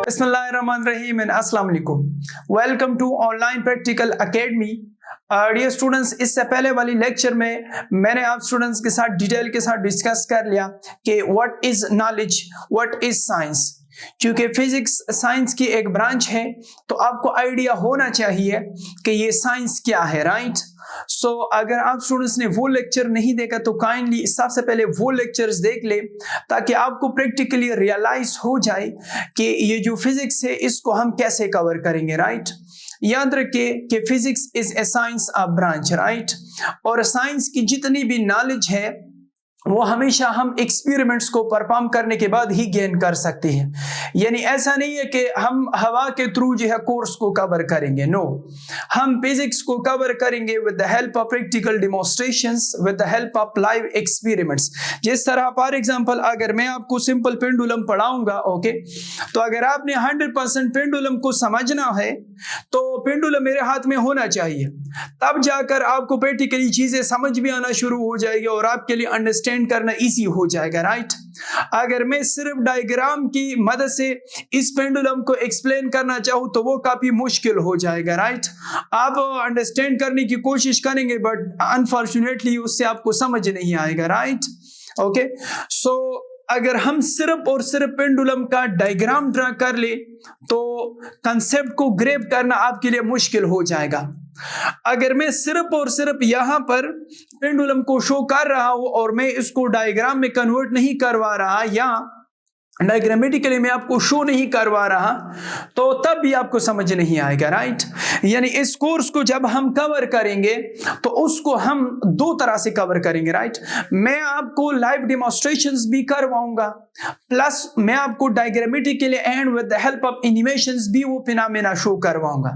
बिस्मिल्लाहिर्रहमानिर्रहीम एंड अस्सलाम वालेकुम। Welcome to online practical academy. Dear students, इससे पहले वाली लेक्चर में मैंने आप स्टूडेंट्स के साथ डिटेल के साथ डिस्कस कर लिया कि what is knowledge, what is science. क्योंकि फिजिक्स साइंस की एक ब्रांच है तो आपको आइडिया होना चाहिए कि ये साइंस क्या है, राइट। सो अगर आप स्टूडेंट्स ने वो लेक्चर नहीं देखा तो काइंडली सबसे पहले वो लेक्चर्स देख ले ताकि आपको प्रैक्टिकली रियलाइज हो जाए कि ये जो फिजिक्स है इसको हम कैसे कवर करेंगे, राइट। याद रखिए कि physics is a science of branch, right. और साइंस की जितनी भी नॉलेज है वो हमेशा हम एक्सपेरिमेंट्स को परफॉर्म करने के बाद ही गेन कर सकते हैं। यानी ऐसा नहीं है कि हम हवा के थ्रू जो है कोर्स को कवर करेंगे, नो। हम फिजिक्स को कवर करेंगे with the help of practical demonstrations, with the help of live experiments. जिस तरह फॉर एग्जांपल अगर मैं आपको सिंपल पेंडुलम पढ़ाऊंगा, ओके, तो अगर आपने 100% पेंडुलम को समझना है तो पेंडुलम मेरे हाथ में होना चाहिए, तब जाकर आपको प्रैक्टिकली चीजें समझ भी आना शुरू हो जाएगी और आपके लिए अंडरस्टैंड करना इजी हो जाएगा, राइट। अगर मैं सिर्फ डायग्राम की मदद से इस पेंडुलम को एक्सप्लेन करना चाहूं तो वो काफी मुश्किल हो जाएगा, राइट। आप अंडरस्टैंड करने की कोशिश करेंगे बट अनफॉर्चुनेटली उससे आपको समझ नहीं आएगा, राइट। ओके, सो अगर हम सिर्फ और सिर्फ पेंडुलम का डायग्राम ड्रा कर ले तो कंसेप्ट को ग्रैब करना आपके लिए मुश्किल हो जाएगा। अगर मैं सिर्फ और सिर्फ यहां पर पेंडुलम को शो कर रहा हूं और मैं इसको डायग्राम में कन्वर्ट नहीं करवा रहा या डायग्रामेटिकली मैं आपको शो नहीं करवा रहा तो तब भी आपको समझ नहीं आएगा, राइट। यानी इस कोर्स को जब हम कवर करेंगे तो उसको हम दो तरह से कवर करेंगे, राइट। मैं आपको लाइव डेमोन्स्ट्रेशंस भी करवाऊंगा प्लस मैं आपको diagrammatically and with the help of animations भी वो फिनोमेना शो करवाऊंगा,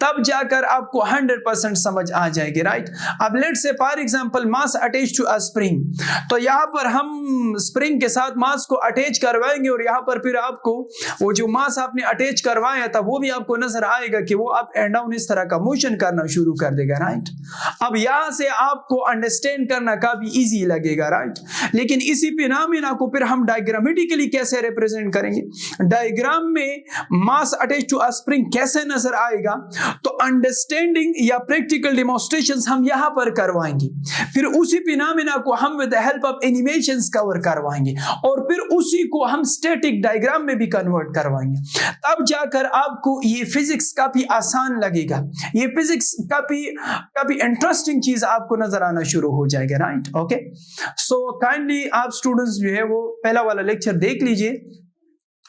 तब जाकर आपको 100% समझ आ जाएगी, राइट। अब let's say for example mass attach to a spring, तो यहां पर हम स्प्रिंग के साथ मास को अटैच करवाएंगे और यहां पर फिर आपको वो जो मास आपने अटैच करवाया था वो भी आपको नजर आएगा कि वो अप एंड डाउन इस तरह का मोशन करना शुरू कर देगा, राइट। अब यहां से आपको अंडरस्टैंड करना काफी इजी लगेगा, राइट। लेकिन इसी फिनोमेना को फिर हम डायग्रामेटिकली कैसे रिप्रेजेंट करेंगे, डायग्राम में mass attach to a spring कैसे नजर आएगा, तो अंडरस्टैंडिंग या प्रैक्टिकल डेमोन्स्ट्रेशंस हम यहां पर करवाएंगे, फिर उसी फिनोमेना को हम with the help of animations cover करवाएंगे और फिर उसी को हम स्टैटिक डायग्राम में भी कन्वर्ट करवाएंगे। तब जाकर आपको ये फिजिक्स काफी आसान लगेगा, ये फिजिक्स काफी इंटरेस्टिंग चीज आपको नजर आना शुरू हो जाएगा, राइट। ओके, सो काइंडली आप स्टूडेंट्स जो है वो पहला वाला लेक्चर देख लीजिए,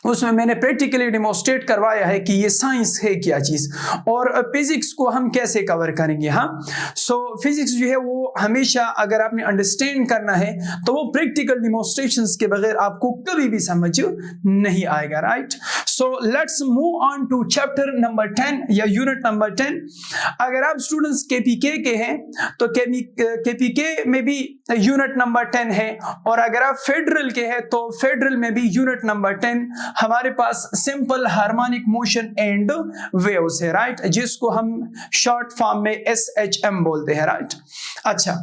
उसमें मैंने प्रैक्टिकली डेमोन्स्ट्रेट करवाया है कि ये साइंस है क्या चीज और फिजिक्स को हम कैसे कवर करेंगे। हाँ, सो फिजिक्स जो है वो हमेशा अगर आपने अंडरस्टैंड करना है तो वो प्रैक्टिकल डेमोन्स्ट्रेशंस के बगैर आपको कभी भी समझ नहीं आएगा, right. So let's move on to chapter number 10 या यूनिट नंबर 10। अगर आप स्टूडेंट्स केपीके के हैं तो केपीके में भी यूनिट नंबर 10 है और अगर आप फेडरल के हैं तो फेडरल में भी यूनिट नंबर 10 हमारे पास simple harmonic motion and waves है, राइट, जिसको हम शॉर्ट फॉर्म में SHM बोलते हैं, राइट। अच्छा,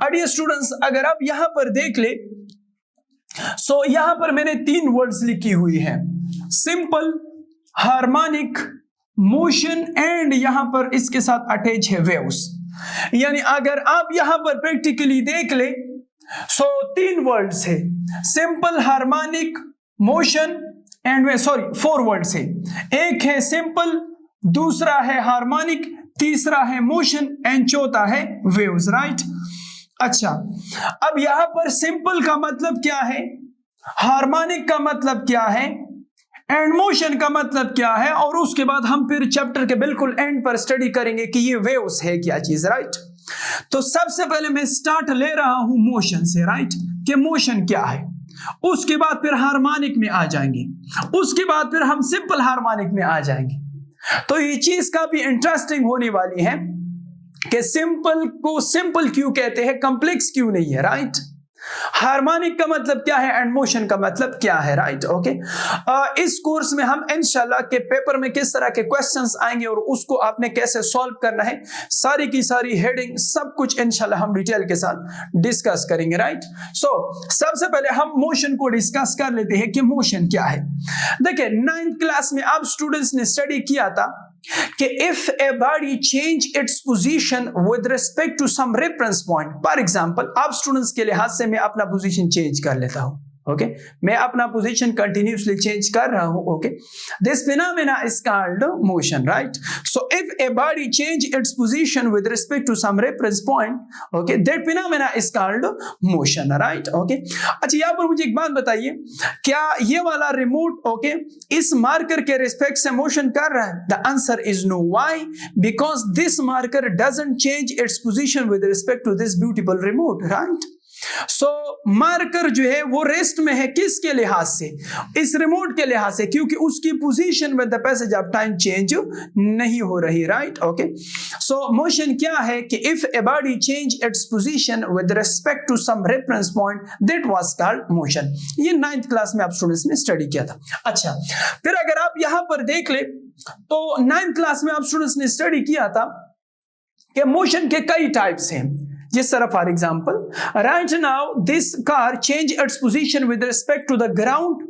डियर स्टूडेंट्स, अगर आप यहां पर देख ले सो यहां पर मैंने 3 वर्ड्स लिखी हुई है, सिंपल, हार्मोनिक मोशन एंड यहां पर इसके साथ अटैच है वेव्स। यानी अगर आप यहां पर प्रैक्टिकली देख ले सो 3 वर्ड्स है, simple, harmonic, motion and 4 words है। एक है सिंपल, दूसरा है हार्मोनिक, तीसरा है मोशन एंड चौथा है वेव्स, राइट। अच्छा, अब यहां पर सिंपल का मतलब क्या है, हार्मोनिक का मतलब क्या है एंड मोशन का मतलब क्या है, और उसके बाद हम फिर चैप्टर के बिल्कुल एंड पर स्टडी करेंगे कि ये वेव्स है क्या चीज, राइट। तो सबसे पहले मैं स्टार्ट ले रहा हूं मोशन से, राइट, कि मोशन क्या है, उसके बाद फिर हार्मोनिक में आ जाएंगे, उसके बाद फिर हम सिंपल हार्मोनिक में आ जाएंगे। तो ये चीज काफी इंटरेस्टिंग होने वाली है कि सिंपल को सिंपल क्यों कहते हैं, कॉम्प्लेक्स क्यों नहीं है, राइट। हार्मोनिक का मतलब क्या है एंड मोशन का मतलब क्या है, राइट? ओके, इस कोर्स में हम इंशाल्लाह के पेपर में किस तरह के क्वेश्चंस आएंगे और उसको आपने कैसे सॉल्व करना है, सारी की सारी हेडिंग सब कुछ इंशाल्लाह हम डिटेल के साथ डिस्कस करेंगे, राइट? सो सबसे पहले हम मोशन को डिस्कस कर लेते हैं कि मोशन क्या है। देखिए 9th क्लास में आप स्टूडेंट्स ने स्टडी किया था कि if a body change its position with respect to some reference point, for example आप स्टूडेंट्स के लिहाज से मैं अपना पोजीशन चेंज कर लेता हूं, ओके, मैं अपना पोजीशन कंटिन्यूसली चेंज कर रहा हूं, okay, this phenomena is called motion, right? So if a body change its position with respect to some reference point, okay, that phenomena is called motion, right? Okay, अच्छा यहां पर मुझे एक बात बताइए, क्या ये वाला रिमोट, ओके, इस मार्कर के रिस्पेक्ट से मोशन कर रहा है? The answer is no. Why? Because this marker doesn't change its position with respect to this beautiful remote, right? So marker जो है वो रेस्ट में है, किसके लिहाज से? इस रिमोट के लिहाज से, क्योंकि उसकी position with the passage of time change नहीं हो रही, राइट? ओके, सो मोशन क्या है कि if a body change its position with respect to some reference point, that was called motion. ये 9th क्लास में आप स्टूडेंट्स ने स्टडी किया था। अच्छा, फिर अगर आप यहां पर देख ले तो 9th क्लास में आप स्टूडेंट्स ने स्टडी किया था कि मोशन के कई टाइप्स हैं। जिस तरह for example right now this car change its position with respect to the ground,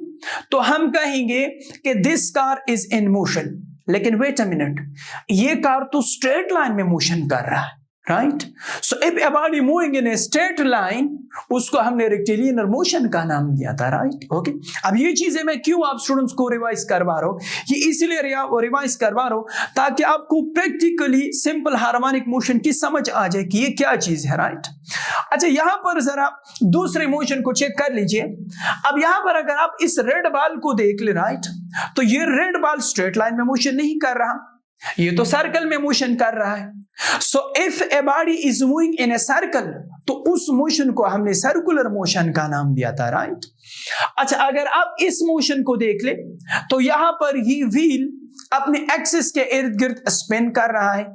तो हम कहेंगे कि this car is in motion. लेकिन वेट अ मिनट, ये कार तो स्ट्रेट लाइन में मोशन कर रहा है, right? So if a body moving in a straight line, उसको हमने रेक्टिलिनियर मोशन का नाम दिया था, राइट? ओके, अब ये चीजें मैं क्यों आप स्टूडेंट्स को रिवाइज करवा रहा हूं, ये इसलिए रिवाइज करवा रहा हूं ताकि आपको प्रैक्टिकली सिंपल हार्मोनिक मोशन की समझ आ जाए कि ये क्या चीज है, राइट? अच्छा, यहां पर जरा दूसरे मोशन को चेक कर लीजिए। अब यहां पर अगर आप इस रेड बॉल को देख ले, राइट, तो ये रेड बॉल स्ट्रेट लाइन में मोशन नहीं कर रहा, ये तो सर्कल में मोशन कर रहा है। सो if a body is moving in a circle, तो उस मोशन को हमने सर्कुलर मोशन का नाम दिया था, राइट? अच्छा, अगर आप इस मोशन को देख ले तो यहां पर ही व्हील अपने एक्सिस के इर्द गिर्द स्पिन कर रहा है,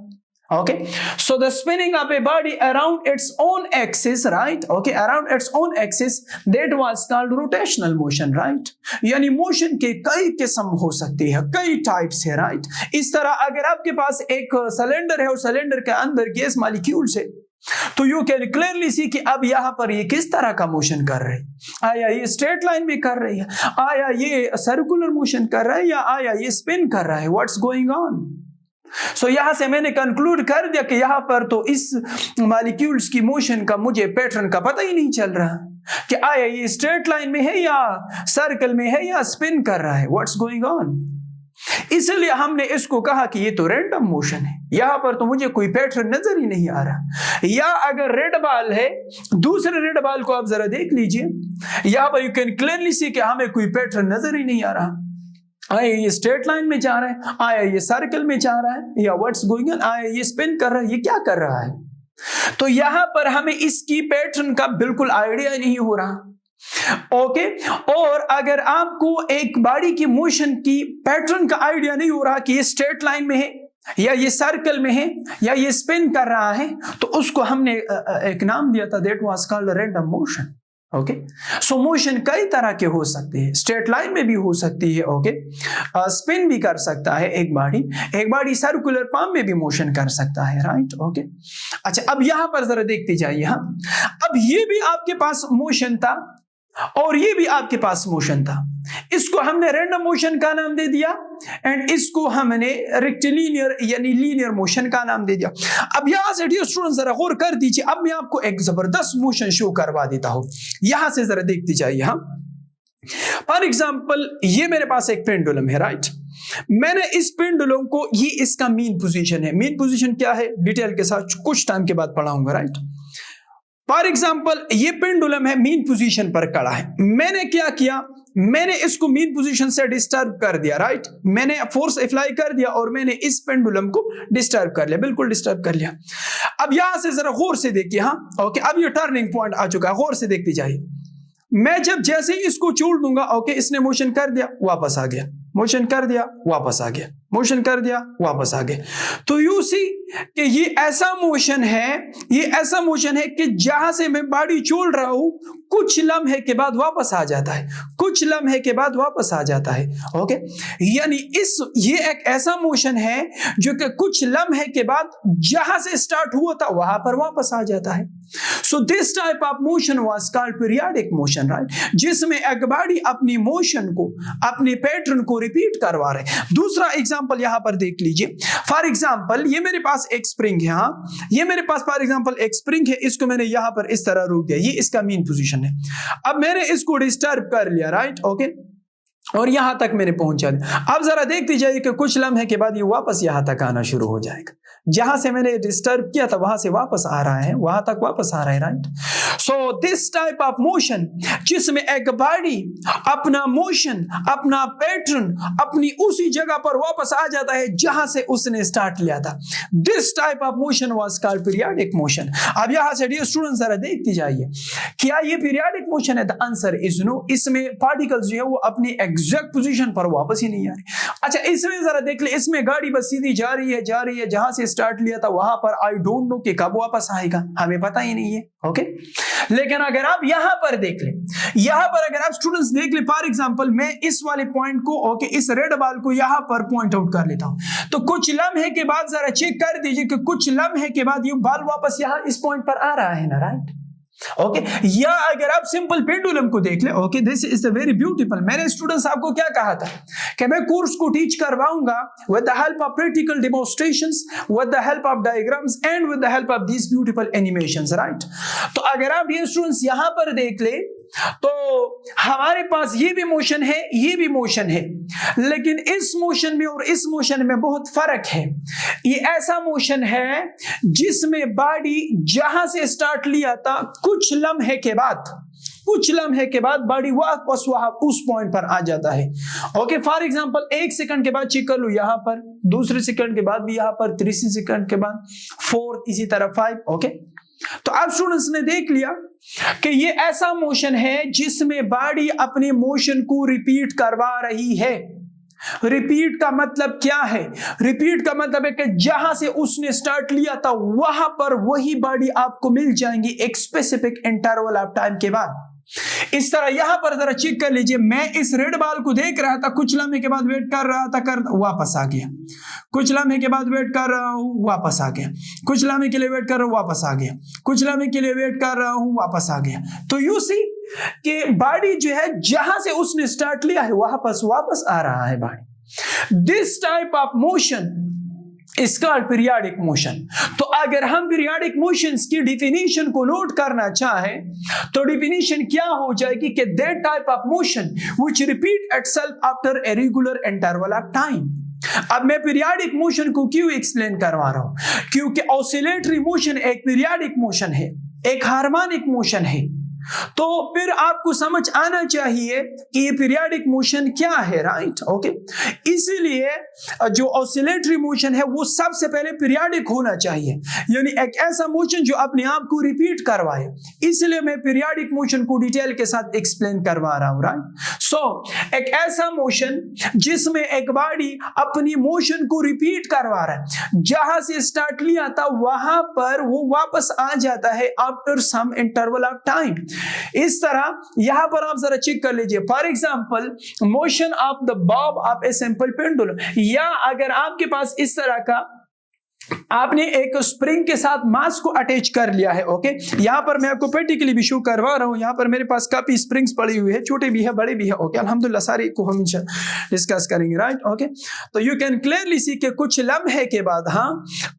okay, so the spinning of a body around its own axis, right? Okay, around its own axis, that was called rotational motion, right? यानी मोशन के कई किस्म हो सकती है, कई टाइप्स है, राइट? इस तरह अगर आपके पास एक सिलेंडर है और सिलेंडर के अंदर गैस मॉलिक्यूल्स है, तो यू कैन क्लियरली सी कि अब यहां पर ये किस तरह का मोशन कर रहे हैं। आया ये स्ट्रेट लाइन में कर रही है, आया ये सर्कुलर मोशन कर रहा है, या आया ये स्पिन कर रहा है? What's going on? सो यहां से मैंने कंक्लूड कर दिया कि यहां पर तो इस मॉलिक्यूल्स की मोशन का मुझे पैटर्न का पता ही नहीं चल रहा कि आया ये स्ट्रेट लाइन में है या सर्कल में है या स्पिन कर रहा है। What's going on? इसलिए हमने इसको कहा कि ये तो रैंडम मोशन है, यहां पर तो मुझे कोई पैटर्न नजर ही नहीं आ रहा। या अगर रेड बॉल है, दूसरे रेड बॉल को आप जरा देख लीजिए, यहां पर यू कैन क्लियरली सी कि हमें कोई पैटर्न नजर ही नहीं आ रहा। आया ये स्ट्रेट लाइन में जा रहा है, आया ये सर्कल में जा रहा है, या व्हाट्स गोइंग ऑन? आया ये स्पिन कर रहा है, ये क्या कर रहा है? तो यहां पर हमें इसकी पैटर्न का बिल्कुल आइडिया नहीं हो रहा, ओके? और अगर आपको एक बॉडी की मोशन की पैटर्न का आइडिया नहीं हो रहा कि ये स्ट्रेट लाइन में है या ये सर्कल में है या ये स्पिन कर रहा है, तो उसको हमने एक नाम दिया था, that was called random motion, okay? So motion कई तरह के हो सकते हैं, स्ट्रेट लाइन में भी हो सकती है, ओके, स्पिन भी कर सकता है एक बॉडी सर्कुलर पाम में भी मोशन कर सकता है, राइट? ओके, अच्छा, अब यहां पर जरा देखते जाइए। हाँ, अब ये भी आपके पास मोशन था और ये भी आपके पास मोशन था, इसको हमने रैंडम मोशन का नाम दे दिया एंड इसको हमने रेक्टिलिनियर यानी लीनियर मोशन का नाम दे दिया। अब यहां से डियर स्टूडेंट जरा गौर कर दीजिए, अब मैं आपको एक जबरदस्त मोशन शो करवा देता हूं, यहां से जरा देखते जाइए। हाँ, फॉर एग्जांपल ये मेरे पास एक पेंडुलम है, राइट? मैंने इस पेंडुलम को, ये इसका मीन पोजीशन है। मीन पोजीशन क्या है डिटेल के साथ कुछ टाइम के बाद पढ़ाऊंगा, राइट? फॉर एग्जाम्पल ये पेंडुलम है, मीन पोजीशन पर खड़ा है। मैंने क्या किया, मैंने इसको मीन पोजीशन से डिस्टर्ब कर दिया, राइट? मैंने फोर्स अप्लाई कर दिया और मैंने इस पेंडुलम को डिस्टर्ब कर लिया, बिल्कुल डिस्टर्ब कर लिया। अब यहां से जरा गौर से देखिए। हाँ, ओके, अब ये टर्निंग पॉइंट आ चुका है, गौर से देखते जाइए। मैं जब जैसे ही इसको छोड़ दूंगा, ओके, इसने मोशन कर दिया, वापस आ गया, मोशन कर दिया, वापस आ गया, मोशन कर दिया, वापस आ गए। तो यू सी कि ये ऐसा मोशन है कि जहां से मैं बॉडी छोड़ रहा हूं कुछ लम्हे के बाद वापस आ जाता है, कुछ लम्हे के बाद वापस आ जाता है। ओके, यानी ये एक ऐसा मोशन है जो कि कुछ लम्हे के बाद जहां से स्टार्ट हुआ था वहां पर वापस आ जाता है। So this type of motion was called periodic motion, right, जिसमें एक बॉडी अपनी मोशन को, अपने पैटर्न को रिपीट करवा रहे। दूसरा एग्जांपल यहां पर देख लीजिए। फॉर एग्जांपल ये मेरे पास एक स्प्रिंग है, ये मेरे पास फॉर एग्जांपल एक स्प्रिंग है, इसको मैंने यहां पर इस तरह रोक दिया, ये इसका मेन पोजीशन है। अब मैंने इसको डिस्टर्ब कर लिया, राइट, ओके, और यहां तक मैंने पहुंचा दिया। अब जरा देखते जाइए कि कुछ लम्हे के बाद ये वापस यहां तक आना शुरू हो जाएगा, जहां से मैंने डिस्टर्ब किया था वहां से वापस आ रहा है, वहां तक वापस आ रहा है, right. So this type of motion जिसमें एक बॉडी अपना मोशन, अपना पैटर्न अपनी उसी जगह पर वापस आ जाता है जहां से उसने स्टार्ट लिया था, this type of motion was called periodic motion. अब यहां से डियर स्टूडेंट जरा देखते जाइए, क्या ये पीरियोडिक मोशन है? The answer is no. इसमें पार्टिकल्स जो है वो अपनी एग्जैक्ट पोजीशन पर वापस ही नहीं आ रही। अच्छा, इसमें जरा देख ले, इसमें गाड़ी बस सीधी जा रही है, जहां से स्टार्ट लिया था वहां पर आई डोंट नो कि कब वापस आएगा, हमें पता ही नहीं है। ओके, लेकिन अगर आप यहां पर देख ले, यहां पर अगर आप स्टूडेंट्स देख ले, फॉर एग्जांपल मैं इस वाले पॉइंट को, ओके, इस रेड बॉल को यहां पर पॉइंट आउट कर लेता हूं, तो कुछ लम्हे के बाद जरा चेक कर दीजिए कि कुछ लम्हे के बाद ये बॉल वापस यहां इस पॉइंट पर आ रहा है ना, राइट। ओके, या अगर आप सिंपल पेंडुलम को देख ले, okay, this is very beautiful. मैंने स्टूडेंट्स आपको क्या कहा था कि मैं कोर्स को टीच करवाऊंगा with the help of practical demonstrations, with the help of diagrams and with the help of these beautiful animations, right. तो अगर आप ये स्टूडेंट्स यहां पर देख ले तो हमारे पास ये भी मोशन है, ये भी मोशन है, लेकिन इस मोशन में और इस मोशन में बहुत फर्क है। ये ऐसा मोशन है जिसमें बॉडी जहां से स्टार्ट लिया था कुछ लम्हे के बाद बॉडी वापस वहां उस पॉइंट पर आ जाता है। ओके, फॉर एग्जांपल 1 सेकंड के बाद चेक कर लो यहां पर, दूसरे सेकंड के बाद भी यहां पर, तीसरे सेकंड के बाद 4, इसी तरह 5। ओके, तो आप स्टूडेंट्स ने देख लिया कि ये ऐसा मोशन है जिसमें बॉडी अपने मोशन को रिपीट करवा रही है। रिपीट का मतलब क्या है? रिपीट का मतलब है कि जहां से उसने स्टार्ट लिया था वहां पर वही बॉडी आपको मिल जाएंगी एक स्पेसिफिक इंटरवल ऑफ टाइम के बाद। इस तरह यहां पर जरा चेक कर लीजिए, मैं इस रेड बॉल को देख रहा था, कुछ लम्हे के बाद वेट कर रहा था, वापस आ गया, कुछ लम्हे के बाद वेट कर रहा हूं, वापस आ गया, कुछ लम्हे के लिए वेट कर रहा हूं, वापस आ गया, कुछ लम्हे के लिए वेट कर रहा हूं, वापस आ गया। तो यू सी कि बॉडी जो है जहां से उसने स्टार्ट लिया है वापस आ रहा है body. This type of motion is called periodic motion. तो अगर हम पीरियोडिक मोशंस की डिफिनीशन को नोट करना चाहें तो डिफिनीशन क्या हो जाएगी कि that type of motion which repeat itself after a regular interval of time. अब मैं पीरियोडिक मोशन को क्यों एक्सप्लेन करवा रहा हूं? क्योंकि ऑसिलेटरी मोशन एक पीरियोडिक मोशन है, एक हार्मोनिक मोशन है। तो फिर आपको समझ आना चाहिए कि ये पीरियोडिक मोशन क्या है, राइट। ओके, इसीलिए जो ऑसिलेटरी मोशन है वो सबसे पहले पीरियोडिक होना चाहिए, यानी एक ऐसा मोशन जो अपने आप को रिपीट करवाए। इसलिए मैं पीरियोडिक मोशन को डिटेल के साथ एक्सप्लेन करवा रहा हूं, राइट। सो एक ऐसा मोशन जिसमें एक बॉडी अपनी मोशन को रिपीट करवा रहा है, जहां से स्टार्ट लिया था वहां पर वो वापस आ जाता है after some interval of time. इस तरह यहां पर आप जरा चेक कर लीजिए, for example motion of the bob of a simple pendulum, या अगर आपके पास इस तरह का आपने एक स्प्रिंग के साथ मास को अटैच कर लिया है। ओके, यहां पर मैं आपको प्रैक्टिकली भी शो करवा रहा हूं। यहां पर मेरे पास काफी स्प्रिंग्स पड़ी हुई है, छोटे भी है, बड़े भी है। ओके, अल्हम्दुलिल्लाह सारी को हम डिस्कस करेंगे, राइट। ओके, तो यू कैन क्लियरली सी के कुछ लम्हे के बाद,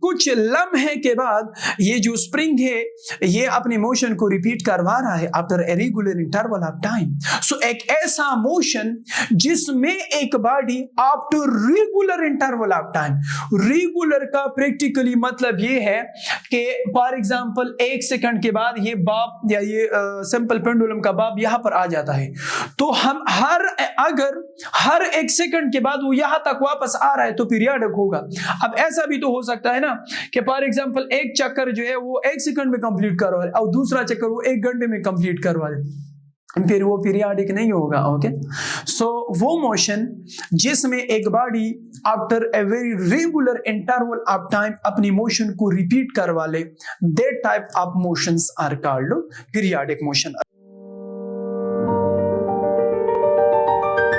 कुछ लम्हे के बाद ये जो स्प्रिंग है ये अपने मोशन को रिपीट करवा रहा है after a regular interval of time. So एक ऐसा मोशन जिसमें एक body after regular interval of time, regular का प्रैक्टिकली मतलब ये है कि फॉर एग्जांपल 1 सेकंड के बाद ये बॉब या ये सिंपल पेंडुलम का बॉब यहां पर आ जाता है, तो हम अगर हर 1 सेकंड के बाद वो यहां तक वापस आ रहा है तो पीरियोडिक होगा। अब ऐसा भी तो हो सकता है ना कि फॉर एग्जांपल एक चक्कर जो है वो 1 सेकंड में कंप्लीट करवा दे और दूसरा चक्कर वो 1 घंटे में कंप्लीट करवा दे। फिर वो पीरियाडिक नहीं होगा। ओके, सो वो मोशन जिसमें एक body after a very regular interval of time अपनी मोशन को रिपीट करवा ले, that type of motions are called periodic motion.